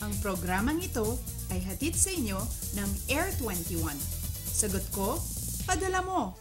Ang programang ito ay hatid sa inyo ng Air 21. Sagot ko, padala mo!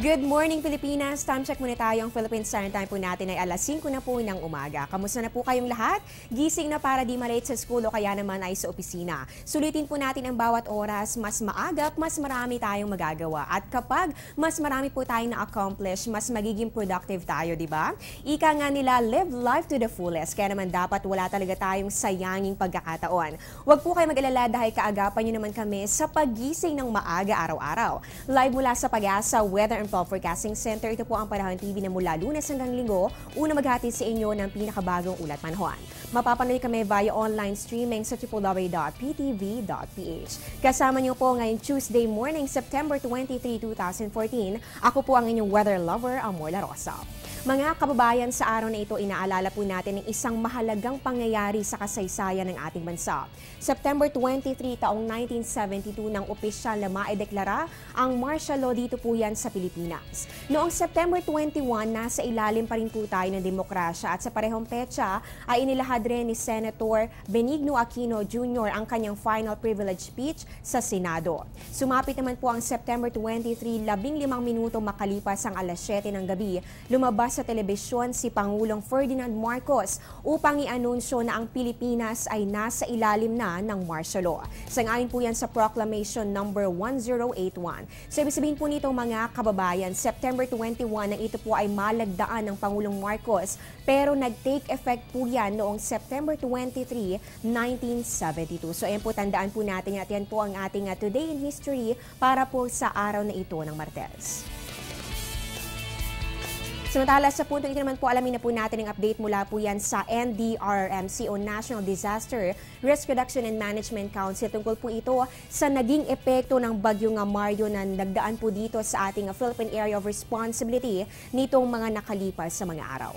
Good morning, Pilipinas! Time check muna tayo. Ang Philippine Standard Time po natin ay alas 5 na po ng umaga. Kamusta na po kayong lahat? Gising na para di malate sa school o kaya naman ay sa opisina. Sulitin po natin ang bawat oras. Mas maagap, mas marami tayong magagawa. At kapag mas marami po tayong na-accomplish, mas magiging productive tayo, di ba? Ika nga nila, live life to the fullest. Kaya naman dapat wala talaga tayong sayanging pagkakataon. Huwag po kayo mag-alala dahil kaagapan nyo naman kami sa paggising ng maaga araw-araw. Live mula sa Pag-asa Weather and Forecasting Center. Ito po ang Panahon TV na mula Lunes hanggang Linggo, una maghatid sa inyo ng pinakabagong ulat panahon. Mapapanood kami via online streaming sa www.ptv.ph. Kasama niyo po ngayong Tuesday morning, September 23, 2014. Ako po ang inyong weather lover, Amor La Rosa. Mga kababayan, sa araw na ito, inaalala po natin ng isang mahalagang pangyayari sa kasaysayan ng ating bansa. September 23, taong 1972, nang opisyal na maideklara ang martial law dito po yan sa Pilipinas. Noong September 21, nasa ilalim pa rin po tayo ng demokrasya at sa parehong petsa ay inilahad rin ni Senator Benigno Aquino Jr. ang kanyang final privilege speech sa Senado. Sumapit naman po ang September 23, 15 minuto makalipas ang alas 7 ng gabi, lumabas sa telebisyon si Pangulong Ferdinand Marcos upang i-anunsyo na ang Pilipinas ay nasa ilalim na ng martial law. Sangayon po yan sa Proclamation number 1081. So ibig sabihin po nito mga kababayan, September 21 na ito po ay malagdaan ng Pangulong Marcos, pero nag-take effect po yan noong September 23, 1972. So ayan po, tandaan po natin at yan po ang ating Today in History para po sa araw na ito ng Martes. Samantala sa punto ito naman po, alamin na po natin ang update mula po yan sa NDRRMC o National Disaster Risk Reduction and Management Council. Tungkol po ito sa naging epekto ng bagyong Mario na nagdaan po dito sa ating Philippine Area of Responsibility nitong mga nakalipas sa mga araw.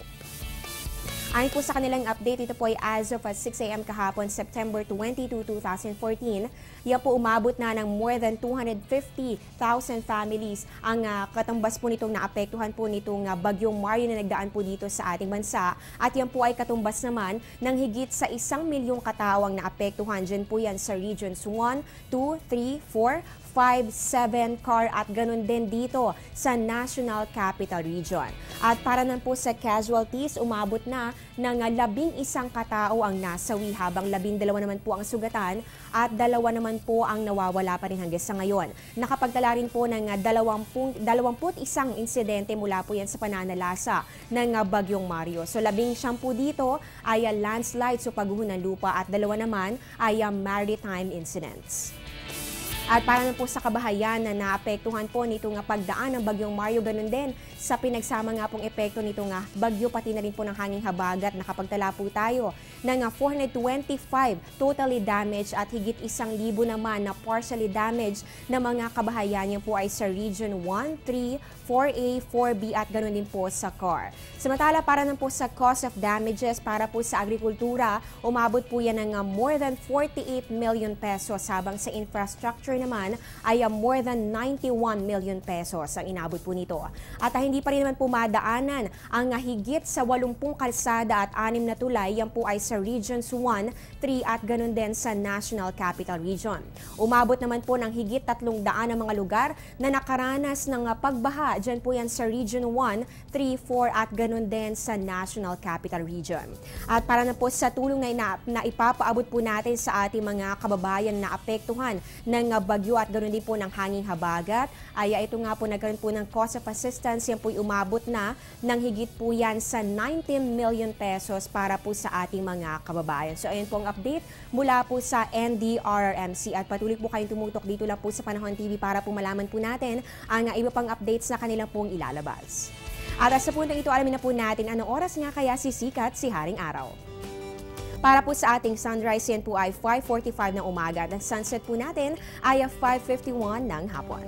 Ayon po sa kanilang update, ito po ay as of 6 a.m. kahapon, September 22, 2014. Yan po umabot na ng more than 250,000 families ang katumbas po nitong naapektuhan po nitong bagyong Mario na nagdaan po dito sa ating bansa. At yan po ay katumbas naman ng higit sa 1,000,000 katao ang naapektuhan. Dyan po yan sa regions 1, 2, 3, 4, 5, 7, CAR at ganun din dito sa National Capital Region. At para naman po sa casualties, umabot na ng 11 katao ang nasawi habang 12 naman po ang sugatan at 2 naman po ang nawawala pa rin hanggang sa ngayon. Nakapagtala rin po ng 21 insidente mula po yan sa pananalasa ng bagyong Mario. So 11 po dito ay landslide, so pagguho ng lupa at 2 naman ay maritime incidents. At para na po sa kabahayan na naapektuhan po nitong pagdaan ng bagyong Mario, ganun din sa pinagsama nga pong epekto nitong bagyo pati na rin po ng hanging habagat, nakapagtala po tayo ng 425 totally damaged at higit 1,000 naman na partially damaged na mga kabahayan. Yan po ay sa Region 1, 3, 4A, 4B at ganun din po sa CAR. Samantala para na po sa cost of damages para po sa agrikultura, umabot po yan ng more than 48 million pesos habang sa infrastructure naman ay more than 91 million pesos ang inabot po nito. At hindi pa rin naman po madaanan ang higit sa 80 kalsada at 6 na tulay, yan po ay sa Regions 1, 3 at ganun din sa National Capital Region. Umabot naman po ng higit 300 na mga lugar na nakaranas ng pagbaha, dyan po yan sa Region 1, 3, 4 at ganun din sa National Capital Region. At para na po sa tulong na ipapaabot po natin sa ating mga kababayan na apektuhan ng bagyo at ganoon din po ng hanging habagat, ay ito nga po nagkaroon po ng cost of assistance. Yan po umabot na ng higit po yan sa 19 million pesos para po sa ating mga kababayan. So ayun po ang update mula po sa NDRRMC at patuloy po kayong tumutok dito lang po sa Panahon TV para po malaman po natin ang iba pang updates na kanilang pong ilalabas. At sa puntong ito, alamin na po natin anong oras nga kaya sisikat si Haring Araw. Para po sa ating sunrise, yan po ay 5:45 ng umaga at ang sunset po natin ay 5:51 ng hapon.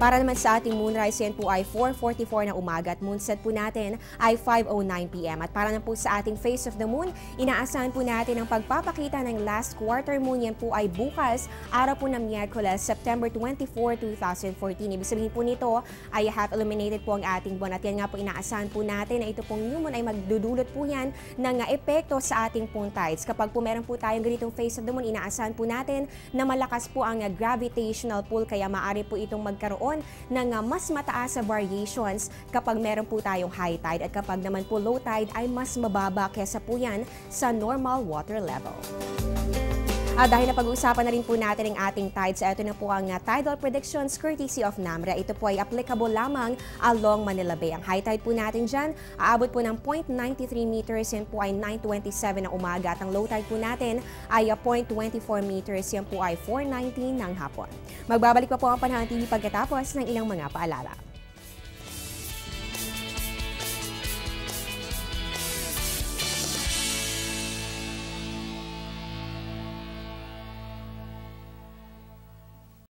Para naman sa ating moonrise, yan po ay 4:44 ng umaga at moonset po natin ay 5:09 p.m. At para naman po sa ating face of the moon, inaasahan po natin ang pagpapakita ng last quarter moon. Yan po ay bukas, araw po ng Miyerkules, September 24, 2014. Ibig sabihin po nito ay half illuminated po ang ating buwan. At yan nga po inaasahan po natin na ito pong new moon ay magdudulot po yan ng epekto sa ating pong tides. Kapag po meron po tayong ganitong face of the moon, inaasahan po natin na malakas po ang gravitational pull, kaya maaari po itong magkaroon ng mas mataas sa variations kapag meron po tayong high tide, at kapag naman po low tide ay mas mababa kesa po yan sa normal water level. Dahil napag-uusapan na rin po natin ang ating tides, ito na po ang tidal predictions courtesy of NAMRA. Ito po ay applicable lamang along Manila Bay. Ang high tide po natin dyan, aabot po ng 0.93 meters, yan po ay 9:27 ng umaga. At ang low tide po natin ay 0.24 meters, yan po ay 4:19 ng hapon. Magbabalik pa po ang Panahon TV pagkatapos ng ilang mga paalala.